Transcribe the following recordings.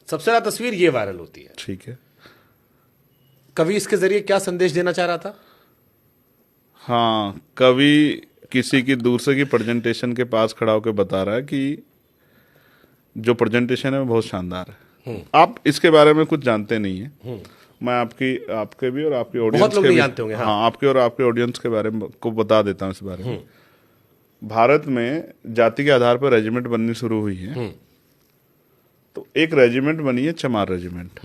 सबसे ज्यादा तस्वीर ये वायरल होती है। ठीक है। कवि इसके जरिए क्या संदेश देना चाह रहा था? हाँ, कवि किसी की दूर से की प्रेजेंटेशन के पास खड़ा होकर बता रहा है कि जो प्रेजेंटेशन है वो बहुत शानदार है। आप इसके बारे में कुछ जानते नहीं है। मैं आपके भी और आपके ऑडियंस बहुत लोग के नहीं भी, जानते होंगे। हाँ, आपके और आपके ऑडियंस के बारे में को बता देता हूँ इस बारे में। भारत में जाति के आधार पर रेजिमेंट बननी शुरू हुई है। तो एक रेजिमेंट बनी है चमार रेजिमेंट।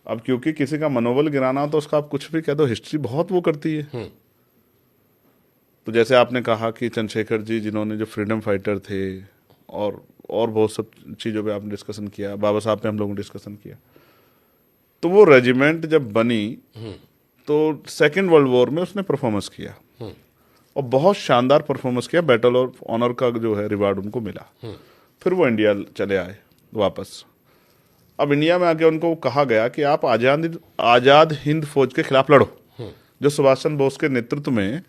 अब क्योंकि किसी का मनोबल गिराना हो तो उसका आप कुछ भी कह दो, हिस्ट्री बहुत वो करती है। तो जैसे आपने कहा कि चंद्रशेखर जी जिन्होंने जो फ्रीडम फाइटर थे और बहुत सब चीज़ों पे आपने डिस्कशन किया, बाबा साहब पे हम लोगों ने डिस्कशन किया। तो वो रेजिमेंट जब बनी तो सेकेंड वर्ल्ड वॉर में उसने परफॉर्मेंस किया और बहुत शानदार परफॉर्मेंस किया। बैटल ऑफ ऑनर का जो है रिवार्ड उनको मिला। फिर वो इंडिया चले आए वापस। अब इंडिया में आके उनको कहा गया कि आप आजाद हिंद फौज के खिलाफ लड़ो, जो सुभाष चंद्र बोस के नेतृत्व में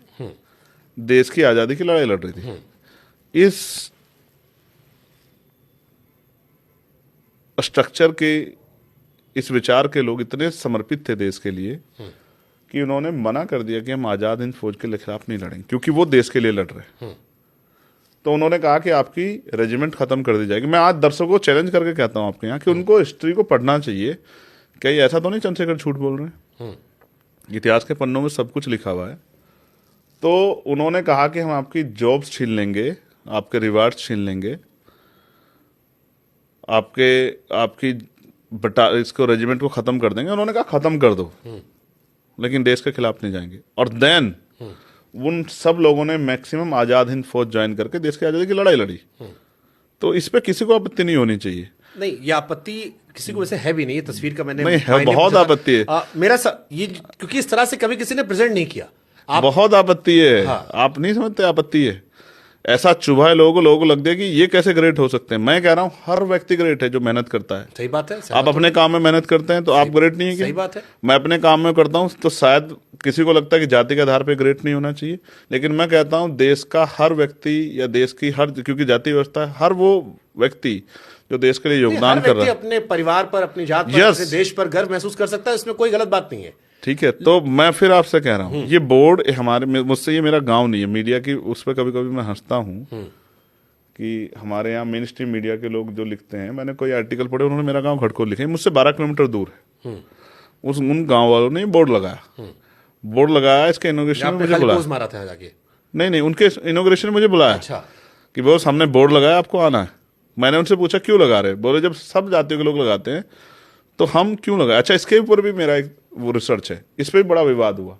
देश की आजादी की लड़ाई लड़ रही थी। इस स्ट्रक्चर के, इस विचार के लोग इतने समर्पित थे देश के लिए कि उन्होंने मना कर दिया कि हम आजाद हिंद फौज के खिलाफ नहीं लड़ेंगे, क्योंकि वो देश के लिए लड़ रहे हैं। तो उन्होंने कहा कि आपकी रेजिमेंट खत्म कर दी जाएगी। मैं आज दर्शकों को चैलेंज करके कहता हूं आपके यहाँ कि उनको हिस्ट्री को पढ़ना चाहिए। कहीं ऐसा तो नहीं चंद्रशेखर झूठ बोल रहे हैं, इतिहास के पन्नों में सब कुछ लिखा हुआ है। तो उन्होंने कहा कि हम आपकी जॉब्स छीन लेंगे, आपके रिवार्ड्स छीन लेंगे, आपकी इसको रेजिमेंट को खत्म कर देंगे। उन्होंने कहा खत्म कर दो, लेकिन देश के खिलाफ नहीं जाएंगे। और देन उन सब लोगों ने मैक्सिमम आजाद हिंद फौज ज्वाइन करके देश की आजादी की लड़ाई लड़ी। तो इस पे किसी को आपत्ति नहीं होनी चाहिए। नहीं, ये आपत्ति किसी को वैसे है भी नहीं। ये तस्वीर का मैंने नहीं है, बहुत आपत्ति है। ये क्योंकि इस तरह से कभी किसी ने प्रेजेंट नहीं किया। बहुत आपत्ति है। हाँ। आप नहीं समझते आपत्ति है। ऐसा चुभा है लोगों को लग गया कि ये कैसे ग्रेट हो सकते हैं। मैं कह रहा हूं हर व्यक्ति ग्रेट है जो मेहनत करता है। सही बात है। आप अपने काम में मेहनत करते हैं तो आप ग्रेट नहीं है क्या? सही बात है। मैं अपने काम में करता हूं तो शायद किसी को लगता है कि जाति के आधार पर ग्रेट नहीं होना चाहिए, लेकिन मैं कहता हूं देश का हर व्यक्ति या देश की क्योंकि जाति व्यवस्था है, हर वो व्यक्ति जो देश के लिए योगदान कर रहा है, अपने परिवार पर, अपनी जात पर, अपने देश पर गर्व महसूस कर सकता है। इसमें कोई गलत बात नहीं है। ठीक है। तो मैं फिर आपसे कह रहा हूं ये बोर्ड मुझसे, ये मेरा गांव नहीं है। मीडिया की उस पर कभी कभी मैं हंसता हूं कि हमारे यहाँ मेन स्ट्रीम मीडिया के लोग जो लिखते हैं, मैंने कोई आर्टिकल पढ़े, उन्होंने मेरा गांव खड़कोल लिखा है, मुझसे 12 किलोमीटर दूर है। उन गांव वालों ने बोर्ड लगाया। इसके इनोग्रेशन में मुझे बुलाया। मारा था जाके? नहीं, उनके इनोग्रेशन में मुझे बुलाया। अच्छा। कि वो हमने बोर्ड लगाया, आपको आना है। मैंने उनसे पूछा क्यों लगा रहे? बोले जब सब जातियों के लोग लगाते हैं तो हम क्यों लगाए। अच्छा, इसके ऊपर भी मेरा एक वो रिसर्च है, इस पर भी बड़ा विवाद हुआ।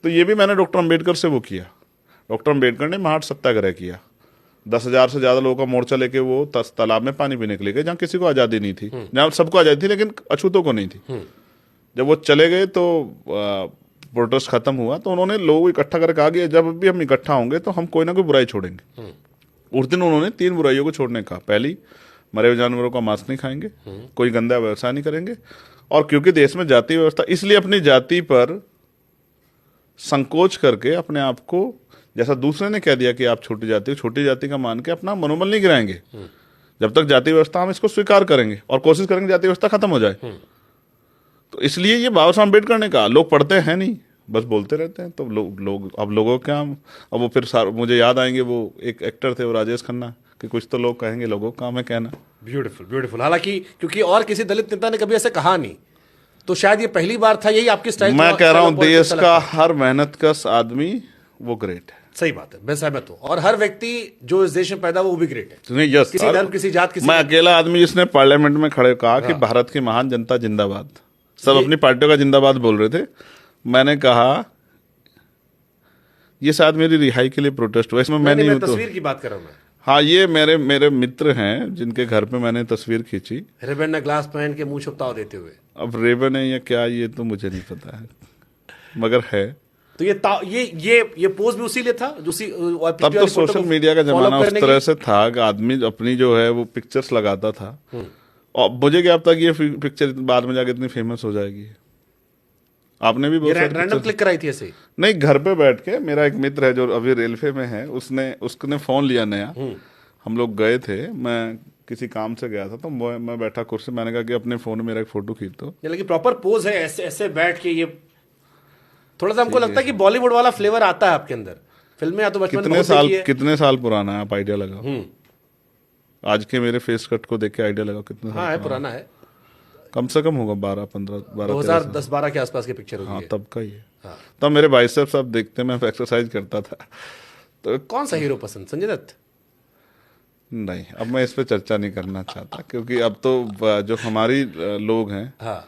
तो ये भी मैंने डॉक्टर अम्बेडकर से वो किया। डॉक्टर अम्बेडकर ने महाट सत्याग्रह किया। 10,000 से ज्यादा लोगों का मोर्चा लेके वो तालाब में पानी पीने के लिए गए, जहाँ किसी को आजादी नहीं थी, जहाँ सबको आजादी थी लेकिन अछूतों को नहीं थी। जब वो चले गए तो प्रोटेस्ट खत्म हुआ, तो उन्होंने लोगों को इकट्ठा करके कहा कि जब भी हम इकट्ठा होंगे तो हम कोई ना कोई बुराई छोड़ेंगे। उस दिन उन्होंने 3 बुराइयों को छोड़ने का। पहली, मरे हुए जानवरों का मांस नहीं खाएंगे, कोई गंदा व्यवसाय नहीं करेंगे, और क्योंकि देश में जाति व्यवस्था, इसलिए अपनी जाति पर संकोच करके अपने आप को, जैसा दूसरे ने कह दिया कि आप छोटी जाति का मान के अपना मनोबल नहीं गिराएंगे। जब तक जाति व्यवस्था, हम इसको स्वीकार करेंगे और कोशिश करेंगे जाति व्यवस्था खत्म हो जाए। तो इसलिए ये बाबा साहब अम्बेडकर ने कहा। लोग पढ़ते हैं नहीं, बस बोलते रहते हैं। तो अब लोगों क्या, अब वो फिर मुझे याद आएंगे वो एक एक्टर थे, वो राजेश खन्ना, कि कुछ तो लोग कहेंगे, लोगों का मैं कहना। ब्यूटीफुल। हालांकि क्योंकि और किसी दलित नेता ने कभी ऐसे कहा नहीं, तो शायद ये पहली बार था। यही आपकी स्टाइल। मैं कह रहा हूं देश का हर मेहनतकश आदमी वो ग्रेट है। सही बात है, मैं सहमत हूं। और हर व्यक्ति जो इस देश में पैदा हुआ वो भी ग्रेट है। नहीं, यस, किसी धर्म, किसी जात, मैं अकेला आदमी जिसने पार्लियामेंट में खड़े कहा कि भारत की महान जनता जिंदाबाद। सब अपनी पार्टियों का जिंदाबाद बोल रहे थे। मैंने कहा ये शायद मेरी रिहाई के लिए प्रोटेस्ट हुआ, इसमें मैं नहीं हूं। तस्वीर की बात कर रहा हूं मैं। हाँ, ये मेरे मित्र हैं जिनके घर पे मैंने तस्वीर खींची। रिबन ने ग्लास पहन के मुंह छुपताव देते हुए। अब रिबन है या क्या, ये तो मुझे नहीं पता है, मगर है। तो ये पोज भी उसी लिए था जो तब तो सोशल मीडिया का जमाना उस तरह से था कि आदमी अपनी जो है वो पिक्चर्स लगाता था। और मुझे क्या पता कि ये पिक्चर बाद में जाके इतनी फेमस हो जाएगी। आपने भी बहुत रैंडम क्लिक कराई थी ऐसे? नहीं, घर पे बैठ के। मेरा एक मित्र है जो अभी रेलवे में है, उसने फोन लिया नया। हम लोग गए थे, मैं किसी काम से गया था, तो मैं बैठा कुर्सी, मैंने कहा कि अपने फोन में मेरा एक फोटो खींच दो। लेकिन प्रॉपर पोज है, ऐसे ऐसे बैठ के, ये थोड़ा सा हमको लगता है कि बॉलीवुड वाला फ्लेवर आता है आपके अंदर। फिल्में या तो बचपन में बहुत देखी है। कितने साल पुराना है, आप आइडिया लगाओ। आज के मेरे फेस कट को देख के आइडिया लगाओ कितने हाँ साल है, पुराना है, कम से कम होगा 12 2010-12 के आसपास की पिक्चर होगी हाँ ये। तब का ही है। हाँ। तब मेरे बाइसेप्स आप देखते, मैं एक्सरसाइज करता था। तो कौन सा हीरो पसंद, संजय दत्त? नहीं, अब मैं इस पे चर्चा नहीं करना चाहता, क्योंकि अब तो जो हमारी लोग हैं, हाँ,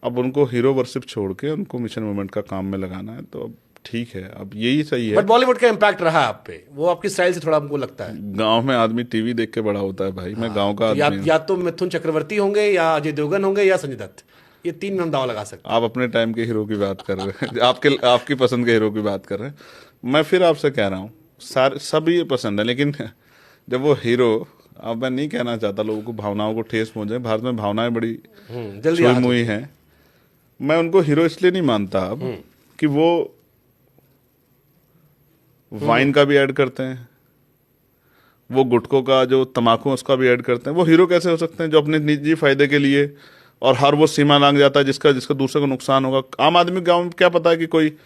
अब उनको हीरो वर्शिप छोड़ के उनको मिशन मूवमेंट का काम में लगाना है, तो अब ठीक है, अब यही सही है। बट बॉलीवुड का इम्पैक्ट रहा आप पे, वो आपकी स्टाइल से थोड़ा हमको लगता है। गांव में आदमी टीवी देख के बड़ा होता है भाई, मैं गांव का या, आदमी हूं। या तो मिथुन चक्रवर्ती होंगे, या अजय देवगन होंगे, या संजय दत्त, ये 3 में हम दाव लगा सकते आप अपने टाइम के हीरो की बात कर रहे हैं, आपकी पसंद के हीरो की बात कर रहे हैं। मैं फिर आपसे कह रहा हूँ, सभी पसंद है, लेकिन जब वो हीरो, अब मैं नहीं कहना चाहता लोगों को भावनाओं को ठेस पहुंचे, भारत में भावनाएं बड़ी हैं। जल्दी आ मुई हैं। मैं उनको हीरो इसलिए नहीं मानता अब कि वो वाइन का भी ऐड करते हैं, वो गुटखों का जो तम्बाकू उसका भी ऐड करते हैं। वो हीरो कैसे हो सकते हैं जो अपने निजी फायदे के लिए, और हर वो सीमा लांघ जाता है जिसका दूसरे को नुकसान होगा। आम आदमी गांव में क्या पता है कि कोई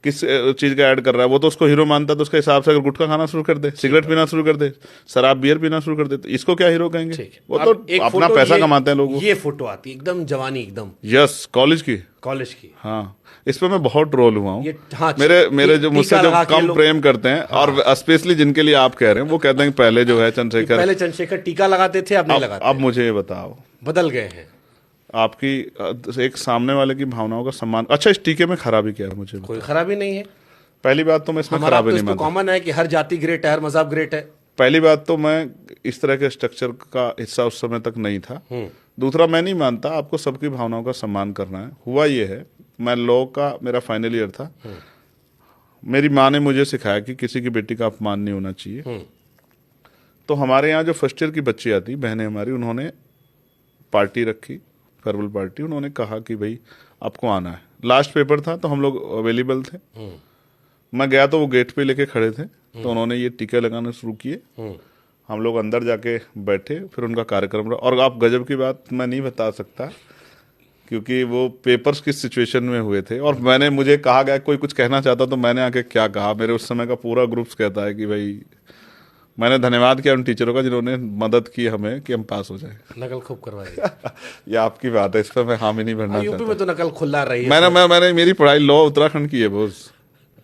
किस चीज का ऐड कर रहा है, वो तो उसको हीरो मानता है। तो उसके हिसाब से अगर गुटखा खाना शुरू कर दे, सिगरेट पीना शुरू कर दे, शराब बियर पीना शुरू कर दे, तो इसको क्या हीरो कहेंगे? ठीक है। वो अब तो अपना पैसा कमाते हैं लोग। ये फोटो आती है एकदम जवानी, एकदम यस, कॉलेज की। हाँ, इस पे मैं बहुत ट्रोल हुआ हूँ। हाँ, मेरे जो मुझसे जो कम प्रेम करते हैं, हाँ। और स्पेशली जिनके लिए आप कह रहे हैं, वो कहते हैं कि पहले जो है चंद्रशेखर टीका लगाते थे, अब नहीं लगाते। अब मुझे ये बताओ, बदल गए हैं। आपकी एक सामने वाले की भावनाओं का सम्मान। अच्छा, इस टीके में खराबी क्या है मुझे? कोई खराबी नहीं है। पहली बात तो मैं इसमें खराबी नहीं मानता। कॉमन है कि हर जाति ग्रेट है, हर मजहब ग्रेट है। पहली बात तो मैं इस तरह के स्ट्रक्चर का हिस्सा उस समय तक नहीं था। दूसरा, मैं नहीं मानता आपको सबकी भावनाओं का सम्मान करना है। हुआ ये है, मैं लॉ का मेरा फाइनल ईयर था, मेरी माँ ने मुझे सिखाया कि किसी की बेटी का अपमान नहीं होना चाहिए। तो हमारे यहाँ जो फर्स्ट ईयर की बच्ची आती, बहनें हमारी, उन्होंने पार्टी रखी, फेयरवेल पार्टी। उन्होंने कहा कि भाई आपको आना है। लास्ट पेपर था तो हम लोग अवेलेबल थे। मैं गया तो वो गेट पे लेके खड़े थे, तो उन्होंने ये टीके लगाना शुरू किए। हम लोग अंदर जाके बैठे, फिर उनका कार्यक्रम रहा। और आप गजब की बात मैं नहीं बता सकता, क्योंकि वो पेपर्स किस सिचुएशन में हुए थे। और मुझे कहा गया कोई कुछ कहना चाहता, तो मैंने आके क्या कहा, मेरे उस समय का पूरा ग्रुप्स कहता है कि भाई मैंने धन्यवाद किया उन टीचरों का जिन्होंने मदद की हमें कि हम पास हो जाए। नकल खूब करवाई। ये आपकी बात है, इस पर मैं हामी नहीं भरना यूपी में तो नकल खुला रही है। मैंने मेरी पढ़ाई लॉ उत्तराखंड की है बोस।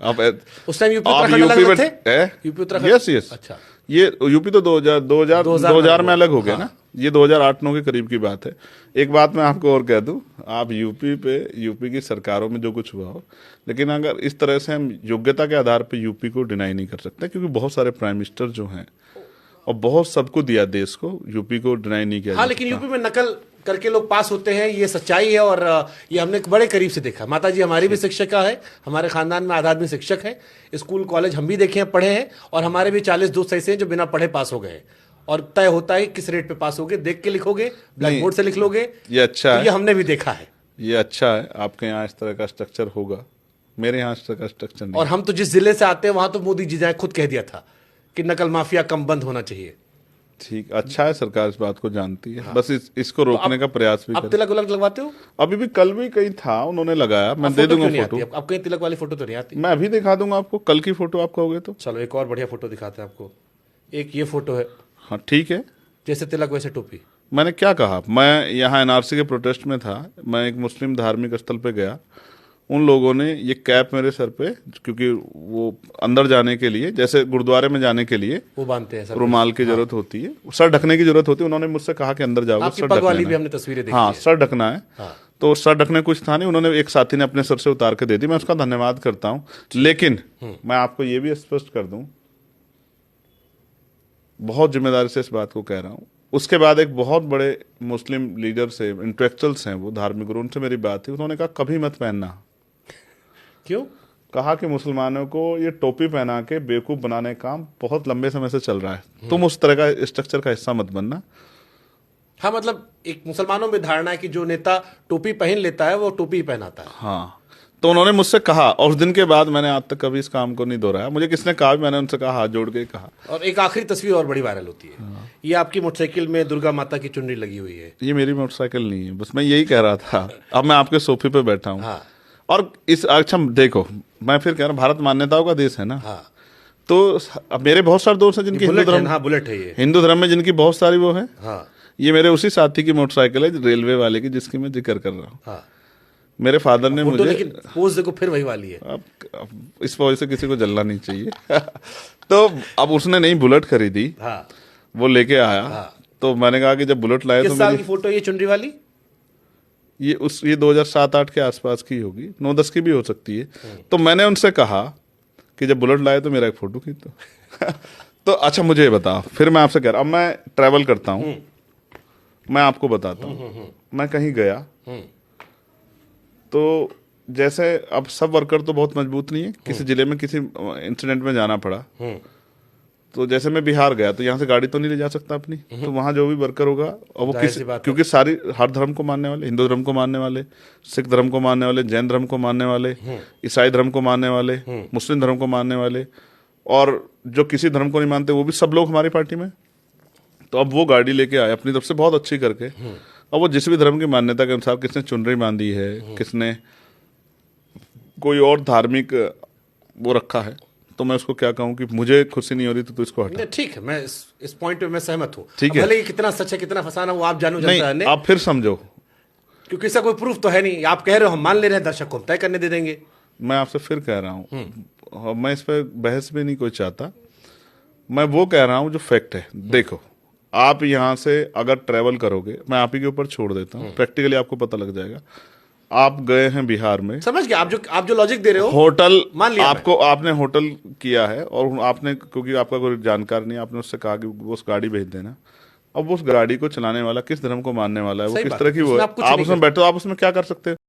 आप उस टाइम यूपी उत्तराखंड अलग थे? UP Uttarakhand, yes. अच्छा, ये यूपी तो 2000 में अलग हो गया ना। ये 2008-9 के करीब की बात है। एक बात मैं आपको और कह दूं, आप यूपी की सरकारों में जो कुछ हुआ हो, लेकिन अगर इस तरह से हम योग्यता के आधार पर यूपी को डिनाई नहीं कर सकते, क्योंकि बहुत सारे प्राइम मिनिस्टर जो हैं और बहुत सबको दिया देश को, यूपी को डिनाई नहीं किया। हाँ, लेकिन यूपी में नकल करके लोग पास होते हैं, ये सच्चाई है। और ये हमने बड़े करीब से देखा। माता जी हमारी भी शिक्षिका है, हमारे खानदान में आधा आदमी शिक्षक है। स्कूल कॉलेज हम भी देखे हैं, पढ़े हैं, और हमारे भी 40 दोस्त ऐसे हैं जो बिना पढ़े पास हो गए। और तय होता है किस रेट पे पास होगे, देख के लिखोगे, ब्लैक बोर्ड से लिख लोगे। ये अच्छा है, ये हमने भी देखा है। ये अच्छा है, आपके यहाँ इस तरह का स्ट्रक्चर होगा, मेरे यहाँ इस तरह का स्ट्रक्चर नहीं। और हम तो जिस जिले से आते हैं, वहां तो मोदी जी ने खुद कह दिया था कि नकल माफिया कम बंद होना चाहिए। ठीक, अच्छा है, सरकार इस बात को जानती है। हाँ। बस इसको रोकने का प्रयास भी आप तिलक उलक लगवाते हो? अभी भी कल भी कहीं था, उन्होंने लगाया। मैं दे दूंगा फोटो। आप कहीं तिलक वाली फोटो तो नहीं आती? मैं अभी दिखा दूंगा आपको, कल की फोटो आप कहोगे तो। चलो एक और बढ़िया फोटो दिखाते हैं आपको। एक ये फोटो है। हाँ ठीक है, जैसे तिलक वैसे टोपी। मैंने क्या कहा, मैं यहाँ एनआरसी के प्रोटेस्ट में था, मैं एक मुस्लिम धार्मिक स्थल पे गया, उन लोगों ने ये कैप मेरे सर पे, क्योंकि वो अंदर जाने के लिए, जैसे गुरुद्वारे में जाने के लिए वो बांधते हैं, रुमाल की जरूरत होती है, सर ढकने की जरूरत होती है। उन्होंने मुझसे कहा कि अंदर जाओगे, सर ढकना वाली भी हमने तस्वीरें देखी। हाँ, सर ढकना है। हाँ। तो सर ढकने कुछ था नहीं, उन्होंने एक साथी ने अपने सर से उतार के दे दी, मैं उसका धन्यवाद करता हूँ। लेकिन मैं आपको ये भी स्पष्ट कर दूं, बहुत जिम्मेदारी से इस बात को कह रहा हूँ। उसके बाद एक बहुत बड़े मुस्लिम लीडर से, इंटेलेक्चुअल्स हैं वो, धार्मिक गुरु, उनसे मेरी बात थी। उन्होंने कहा कभी मत पहनना। क्यों? कहा कि मुसलमानों को ये टोपी पहना के बेवकूफ बनाने का काम बहुत लंबे समय से चल रहा है, तुम उस तरह का स्ट्रक्चर का हिस्सा मत बनना। हाँ, मतलब एक मुसलमानों में धारणा है कि जो नेता टोपी पहन लेता है वो टोपी पहनाता है। हाँ, तो उन्होंने मुझसे कहा, और उस दिन के बाद मैंने आज तक कभी इस काम को नहीं दोहराया। मुझे किसने कहा, मैंने उनसे कहा, हाथ जोड़ के कहा। और एक आखिरी तस्वीर और बड़ी वायरल होती है, ये आपकी मोटरसाइकिल में दुर्गा माता की चुनरी लगी हुई है। ये मेरी मोटरसाइकिल नहीं है, बस मैं यही कह रहा था। अब मैं आपके सोफे पे बैठा हूँ। हाँ। और इस अच्छा देखो, मैं फिर कह रहा हूँ, भारत मान्यताओं का देश है ना। हाँ। तो अब मेरे बहुत सारे दोस्त हैं जिनकी हिंदू बुलेट है धर्म, ना? हाँ, बुलेट है ये। हिंदू धर्म में जिनकी बहुत सारी वो है। हाँ। ये मेरे उसी साथी की मोटरसाइकिल है, रेलवे वाले की, जिसकी मैं जिक्र कर रहा हूँ। हाँ। मेरे फादर ने फोटो मुझे, लेकिन पोज देखो फिर वही वाली है। अब इस वजह से किसी को जलना नहीं चाहिए। तो अब उसने नई बुलेट खरीदी, हाँ। वो लेके आया। हाँ। तो मैंने कहा कि जब बुलेट लाए तो किस साल मेरी की फोटो है ये चुनरी वाली? ये 2007-8 के आसपास की होगी, 9-10 की भी हो सकती है। तो मैंने उनसे कहा कि जब बुलेट लाए तो मेरा एक फोटो खींच दो। तो अच्छा मुझे ये बताओ, फिर मैं आपसे कह रहा हूँ, अब मैं ट्रैवल करता हूँ, मैं आपको बताता हूँ, मैं कहीं गया तो जैसे, अब सब वर्कर तो बहुत मजबूत नहीं है, किसी जिले में किसी इंसिडेंट में जाना पड़ा, तो जैसे मैं बिहार गया तो यहाँ से गाड़ी तो नहीं ले जा सकता अपनी, तो वहाँ जो भी वर्कर होगा, और वो जाहिर किसी, सी बात है। क्योंकि सारी हर धर्म को मानने वाले, हिंदू धर्म को मानने वाले, सिख धर्म को मानने वाले, जैन धर्म को मानने वाले, ईसाई धर्म को मानने वाले, मुस्लिम धर्म को मानने वाले, और जो किसी धर्म को नहीं मानते वो भी सब लोग हमारी पार्टी में। तो अब वो गाड़ी लेके आए अपनी तरफ से बहुत अच्छी करके, और वो जिस भी धर्म की मान्यता के अनुसार, किसने चुनरी बांधी है, किसने कोई और धार्मिक वो रखा है, तो मैं उसको क्या कहूँ कि मुझे खुशी नहीं हो रही तो इसको हटा। नहीं, ठीक है, मैं इस पॉइंट पे मैं सहमत हूँ। ठीक अब है। भले ही कितना सच है कितना फसाना वो आप जानो, नहीं, जनता है, आप फिर समझो, क्योंकि इसका कोई प्रूफ तो है नहीं। आप कह रहे हो, हम मान ले रहे हैं, दर्शक को हम तय करने दे देंगे। मैं आपसे फिर कह रहा हूँ, मैं इस पर बहस भी नहीं कोई चाहता, मैं वो कह रहा हूँ जो फैक्ट है। देखो, आप यहाँ से अगर ट्रैवल करोगे, मैं आप ही के ऊपर छोड़ देता हूँ, प्रैक्टिकली आपको पता लग जाएगा। आप गए हैं बिहार में, समझ गया, आप जो लॉजिक दे रहे हो, होटल, मान लिया आपको, आपने होटल किया है, और आपने, क्योंकि आपका कोई जानकार नहीं, आपने उससे कहा कि वो उस गाड़ी भेज देना। अब उस गाड़ी को चलाने वाला किस धर्म को मानने वाला है, वो सही किस बात तरह है, की वो उसमें है, आप कुछ आप नहीं उसमें बैठो, आप उसमें क्या कर सकते हो?